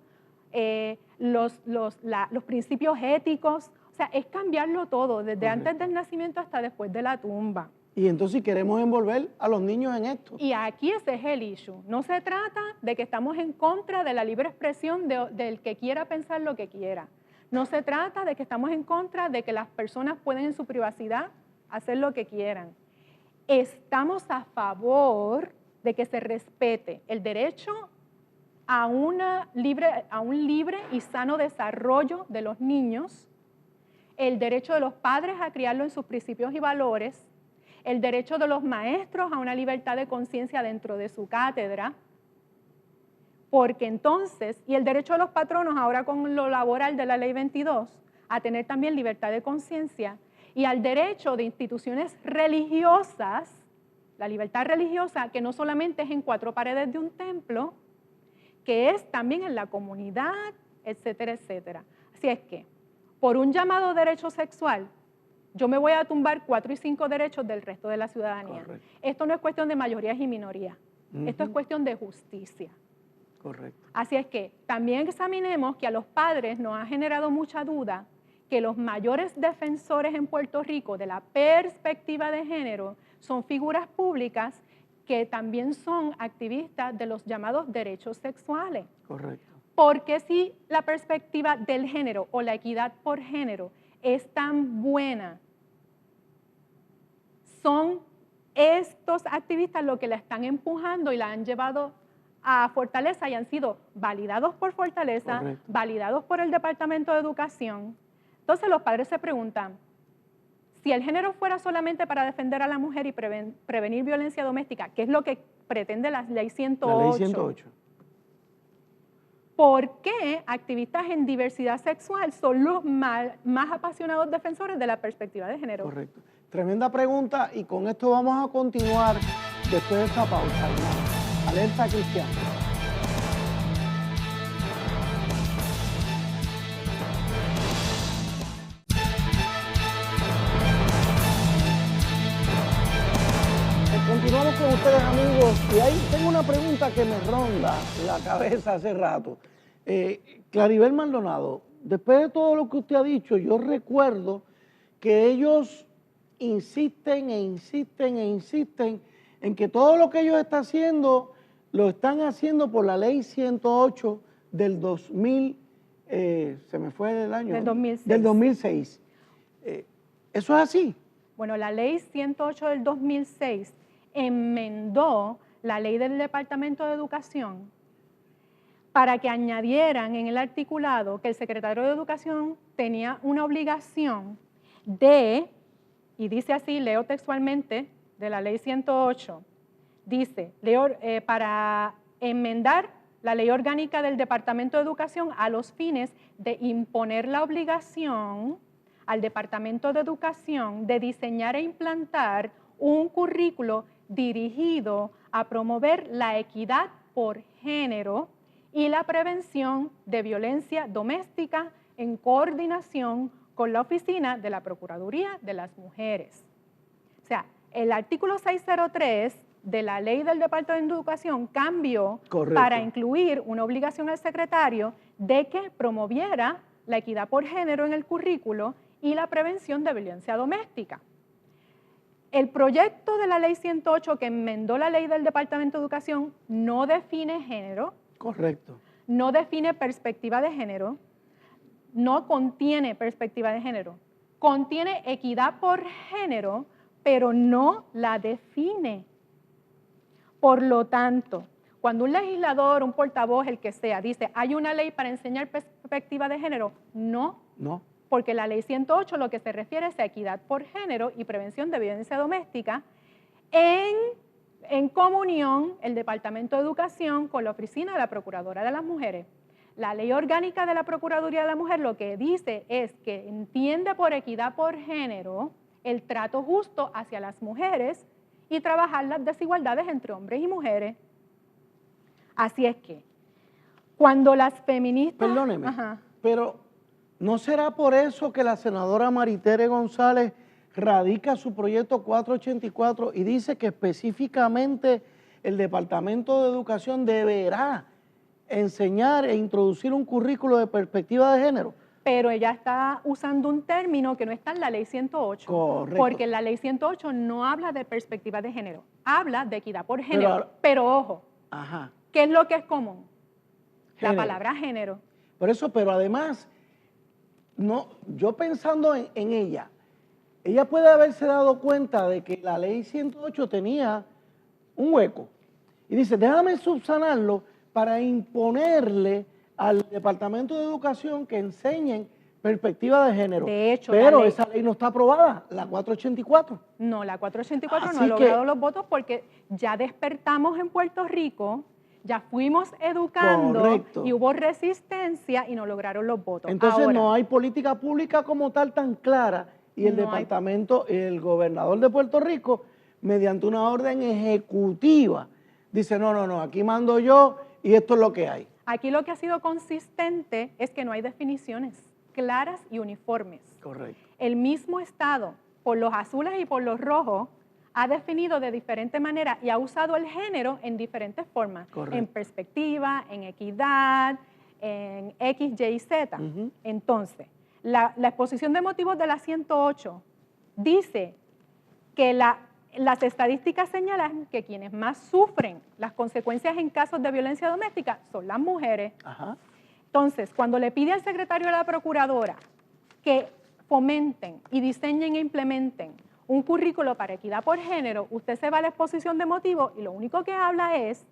B: los principios éticos, o sea, es cambiarlo todo, desde antes del nacimiento hasta después de la tumba.
A: Y entonces queremos envolver a los niños en esto.
B: Y aquí ese es el issue. No se trata de que estamos en contra de la libre expresión del que quiera pensar lo que quiera. No se trata de que estamos en contra de que las personas pueden en su privacidad hacer lo que quieran. Estamos a favor de que se respete el derecho a un libre y sano desarrollo de los niños, el derecho de los padres a criarlo en sus principios y valores, el derecho de los maestros a una libertad de conciencia dentro de su cátedra, porque entonces, y el derecho de los patronos ahora con lo laboral de la Ley 22, a tener también libertad de conciencia, y al derecho de instituciones religiosas, la libertad religiosa, que no solamente es en cuatro paredes de un templo, que es también en la comunidad, etcétera, etcétera. Así es que, por un llamado derecho sexual, yo me voy a tumbar 4 y 5 derechos del resto de la ciudadanía.
A: Correcto.
B: Esto no es cuestión de mayorías y minorías, esto es cuestión de justicia.
A: Correcto.
B: Así es que también examinemos que a los padres nos ha generado mucha duda que los mayores defensores en Puerto Rico de la perspectiva de género son figuras públicas que también son activistas de los llamados derechos sexuales.
A: Correcto.
B: Porque si la perspectiva del género o la equidad por género es tan buena, son estos activistas los que la están empujando y la han llevado a Fortaleza y han sido validados por Fortaleza,
A: Correcto.
B: validados por el Departamento de Educación. Entonces los padres se preguntan, si el género fuera solamente para defender a la mujer y prevenir violencia doméstica, que es lo que pretende la Ley 108,
A: La Ley 108.
B: ¿por qué activistas en diversidad sexual son los más apasionados defensores de la perspectiva de género?
A: Correcto. Tremenda pregunta y con esto vamos a continuar después de esta pausa. Alerta Cristiana. Continuamos con ustedes, amigos, y ahí tengo una pregunta que me ronda la cabeza hace rato. Claribel Maldonado, después de todo lo que usted ha dicho, yo recuerdo que ellos insisten e insisten e insisten en que todo lo que ellos están haciendo, lo están haciendo por la Ley 108 del 2000, se me fue el año.
B: Del 2006.
A: Del 2006. ¿Eso es así?
B: Bueno, la Ley 108 del 2006 enmendó la ley del Departamento de Educación para que añadieran en el articulado que el secretario de Educación tenía una obligación de, y dice así, leo textualmente de la Ley 108, dice, para enmendar la Ley Orgánica del Departamento de Educación a los fines de imponer la obligación al Departamento de Educación de diseñar e implantar un currículo dirigido a promover la equidad por género y la prevención de violencia doméstica en coordinación con la Oficina de la Procuraduría de las Mujeres. O sea, el artículo 603 de la ley del Departamento de Educación cambió para incluir una obligación al secretario de que promoviera la equidad por género en el currículo y la prevención de violencia doméstica. El proyecto de la ley 108 que enmendó la ley del Departamento de Educación no define género.
A: Correcto.
B: No define perspectiva de género, no contiene perspectiva de género. Contiene equidad por género, pero no la define. Por lo tanto, cuando un legislador, un portavoz, el que sea, dice, hay una ley para enseñar perspectiva de género, no. Porque la ley 108 lo que se refiere es a equidad por género y prevención de violencia doméstica en comunión el Departamento de Educación con la Oficina de la Procuradora de las Mujeres. La ley orgánica de la Procuraduría de la Mujer lo que dice es que entiende por equidad por género el trato justo hacia las mujeres y trabajar las desigualdades entre hombres y mujeres. Así es que, cuando las feministas...
A: Perdóneme, pero ¿no será por eso que la senadora Maritere González radica su proyecto 484 y dice que específicamente el Departamento de Educación deberá enseñar e introducir un currículo de perspectiva de género?
B: Pero ella está usando un término que no está en la ley 108.
A: Correcto.
B: Porque la ley 108 no habla de perspectiva de género, habla de equidad por género. Pero ojo, ¿qué es lo que es común? Género. La palabra género.
A: Por eso, pero además, no, yo pensando en ella puede haberse dado cuenta de que la ley 108 tenía un hueco. Y dice, déjame subsanarlo para imponerle al Departamento de Educación que enseñen perspectiva de género.
B: De hecho,
A: pero esa ley no está aprobada, la 484.
B: No, la 484 no ha logrado los votos porque ya despertamos en Puerto Rico, ya fuimos educando y hubo resistencia y no lograron los votos.
A: Entonces no hay política pública como tal tan clara y el departamento, el gobernador de Puerto Rico, mediante una orden ejecutiva, dice, no, aquí mando yo y esto es lo que hay.
B: Aquí lo que ha sido consistente es que no hay definiciones claras y uniformes.
A: Correcto.
B: El mismo Estado, por los azules y por los rojos, ha definido de diferente manera y ha usado el género en diferentes formas. Correcto. En perspectiva, en equidad, en X, Y, Z. Entonces, la exposición de motivos de la 108 dice que las estadísticas señalan que quienes más sufren las consecuencias en casos de violencia doméstica son las mujeres. Entonces, cuando le pide al secretario de la Procuradora que fomenten y diseñen e implementen un currículo para equidad por género, usted se va a la exposición de motivos y lo único que habla es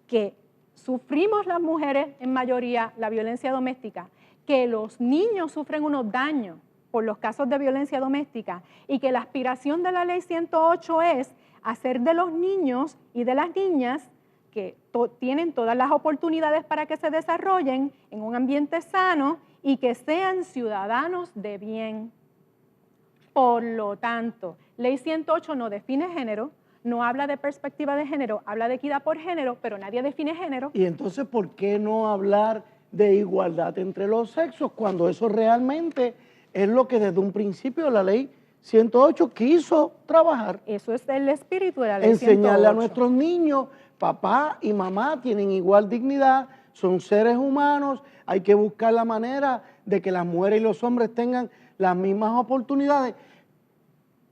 B: que sufrimos las mujeres en mayoría la violencia doméstica, que los niños sufren unos daños por los casos de violencia doméstica y que la aspiración de la ley 108 es hacer de los niños y de las niñas que tienen todas las oportunidades para que se desarrollen en un ambiente sano y que sean ciudadanos de bien. Por lo tanto, ley 108 no define género, no habla de perspectiva de género, habla de equidad por género, pero nadie define género.
A: Y entonces, ¿por qué no hablar de igualdad entre los sexos cuando eso realmente es lo que desde un principio la ley 108 quiso trabajar?
B: Eso es el espíritu de la ley 108.
A: Enseñarle a nuestros niños, papá y mamá tienen igual dignidad, son seres humanos, hay que buscar la manera de que las mujeres y los hombres tengan las mismas oportunidades.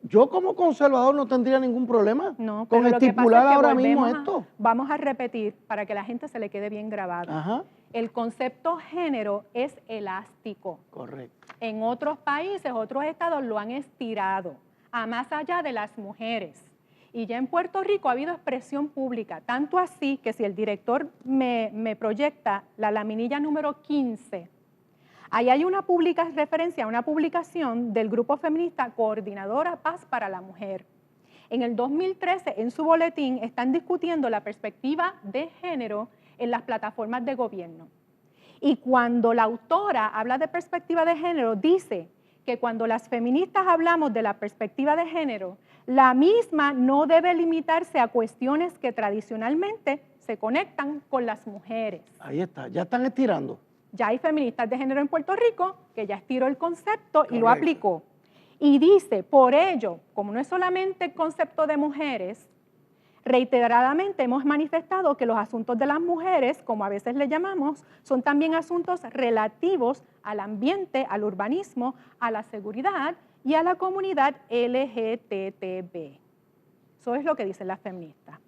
A: Yo como conservador no tendría ningún problema con estipular ahora mismo esto.
B: Vamos a repetir para que la gente se le quede bien grabado. El concepto género es elástico.
A: Correcto.
B: En otros países, otros estados lo han estirado a más allá de las mujeres. Y ya en Puerto Rico ha habido expresión pública, tanto así que si el director me proyecta la laminilla número 15, ahí hay una referencia a una publicación del grupo feminista Coordinadora Paz para la Mujer. En el 2013, en su boletín, están discutiendo la perspectiva de género en las plataformas de gobierno. Y cuando la autora habla de perspectiva de género, dice que cuando las feministas hablamos de la perspectiva de género, la misma no debe limitarse a cuestiones que tradicionalmente se conectan con las mujeres.
A: Ahí está, ya están estirando.
B: Ya hay feministas de género en Puerto Rico que ya estiró el concepto y lo
A: Correcto.
B: aplicó. Y dice, por ello, como no es solamente el concepto de mujeres, reiteradamente hemos manifestado que los asuntos de las mujeres, como a veces le llamamos, son también asuntos relativos al ambiente, al urbanismo, a la seguridad y a la comunidad LGTB. Eso es lo que dicen las feministas.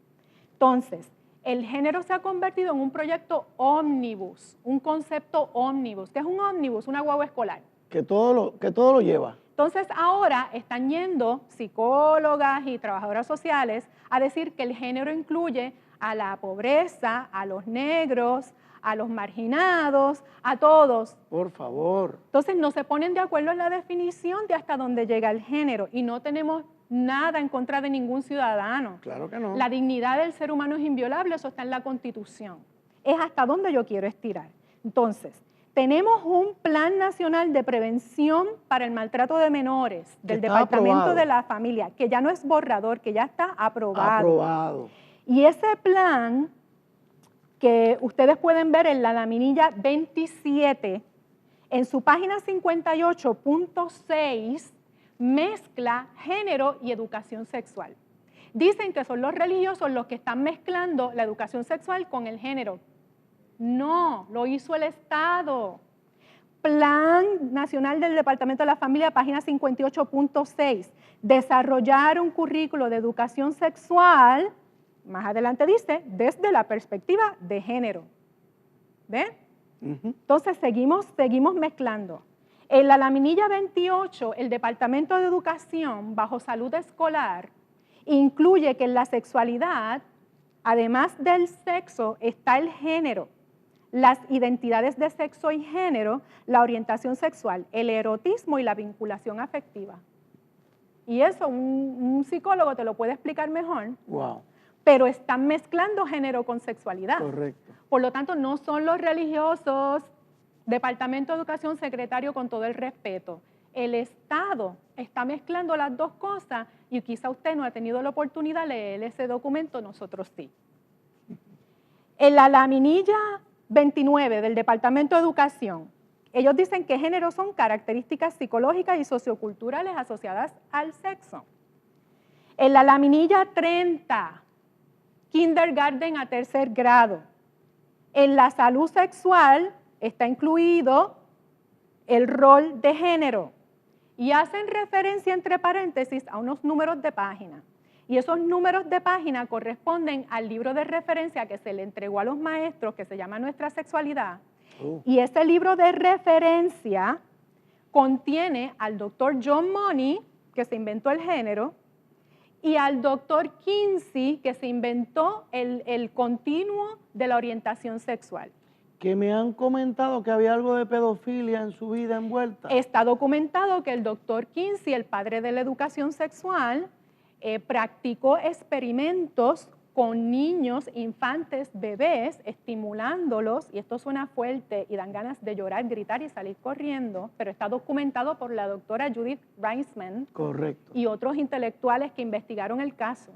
B: Entonces, el género se ha convertido en un proyecto ómnibus, un concepto ómnibus. ¿Qué es un ómnibus? Una guagua escolar.
A: Que todo lo lleva.
B: Entonces ahora están yendo psicólogas y trabajadoras sociales a decir que el género incluye a la pobreza, a los negros, a los marginados, a todos.
A: Por favor.
B: Entonces no se ponen de acuerdo en la definición de hasta dónde llega el género y no tenemos nada en contra de ningún ciudadano.
A: Claro que no.
B: La dignidad del ser humano es inviolable, eso está en la Constitución. Es hasta donde yo quiero estirar. Entonces, tenemos un Plan Nacional de Prevención para el Maltrato de Menores del Departamento
A: aprobado.
B: de la Familia, que ya no es borrador, que ya está aprobado.
A: Aprobado.
B: Y ese plan, que ustedes pueden ver en la laminilla 27, en su página 58.6, mezcla género y educación sexual. Dicen que son los religiosos los que están mezclando la educación sexual con el género. No, lo hizo el Estado. Plan Nacional del Departamento de la Familia, página 58.6. Desarrollar un currículo de educación sexual, más adelante dice, desde la perspectiva de género. ¿Ven? Entonces seguimos mezclando. En la laminilla 28, el Departamento de Educación, bajo salud escolar, incluye que en la sexualidad, además del sexo, está el género, las identidades de sexo y género, la orientación sexual, el erotismo y la vinculación afectiva. Y eso un psicólogo te lo puede explicar mejor.
A: Wow.
B: Pero están mezclando género con sexualidad.
A: Correcto.
B: Por lo tanto, no son los religiosos, Departamento de Educación, secretario, con todo el respeto. El Estado está mezclando las dos cosas y quizá usted no ha tenido la oportunidad de leer ese documento, nosotros sí. En la laminilla 29 del Departamento de Educación, ellos dicen que género son características psicológicas y socioculturales asociadas al sexo. En la laminilla 30, kindergarten a 3er grado, en la salud sexual está incluido el rol de género y hacen referencia entre paréntesis a unos números de página. Y esos números de página corresponden al libro de referencia que se le entregó a los maestros, que se llama Nuestra Sexualidad. Y ese libro de referencia contiene al doctor John Money, que se inventó el género, y al doctor Kinsey, que se inventó el continuo de la orientación sexual.
A: Que me han comentado que había algo de pedofilia en su vida envuelta.
B: Está documentado que el doctor Kinsey, el padre de la educación sexual, practicó experimentos con niños, infantes, bebés, estimulándolos, y esto suena fuerte y dan ganas de llorar, gritar y salir corriendo, pero está documentado por la doctora Judith Reisman.
A: Correcto.
B: Y otros intelectuales que investigaron el caso.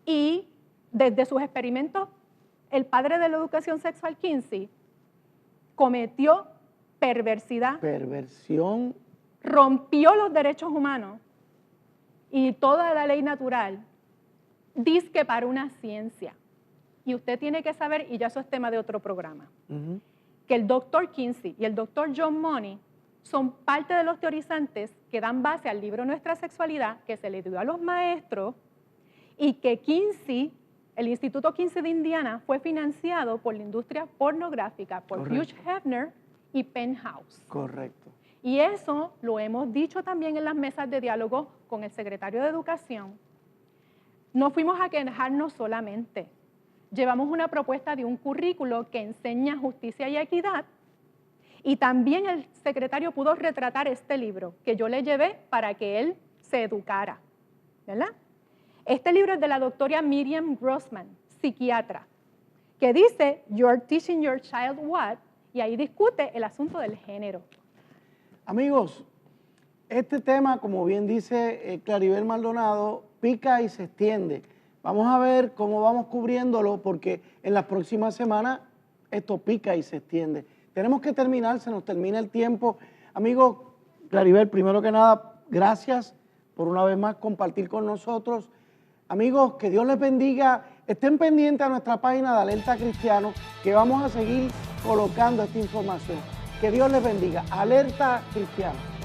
B: Y desde sus experimentos, el padre de la educación sexual, Kinsey, cometió perversidad.
A: Perversión.
B: Rompió los derechos humanos y toda la ley natural, dizque para una ciencia. Y usted tiene que saber, y ya eso es tema de otro programa, que el doctor Kinsey y el doctor John Money son parte de los teorizantes que dan base al libro Nuestra Sexualidad, que se le dio a los maestros, y que Kinsey, el Instituto Kinsey de Indiana, fue financiado por la industria pornográfica, por Hugh Hefner y Penthouse.
A: Correcto.
B: Y eso lo hemos dicho también en las mesas de diálogo con el secretario de Educación. No fuimos a quejarnos solamente. Llevamos una propuesta de un currículo que enseña justicia y equidad, y también el secretario pudo retratar este libro que yo le llevé para que él se educara, ¿verdad? Este libro es de la doctora Miriam Grossman, psiquiatra, que dice, "You're teaching your child what?", y ahí discute el asunto del género.
A: Amigos, Este tema, como bien dice Claribel Maldonado, pica y se extiende. Vamos a ver cómo vamos cubriéndolo porque en las próximas semanas esto pica y se extiende. Tenemos que terminar, se nos termina el tiempo. Amigos, Claribel, primero que nada, gracias por una vez más compartir con nosotros. Amigos, que Dios les bendiga. Estén pendientes a nuestra página de Alerta Cristiano, que vamos a seguir colocando esta información. Que Dios les bendiga. Alerta Cristiano.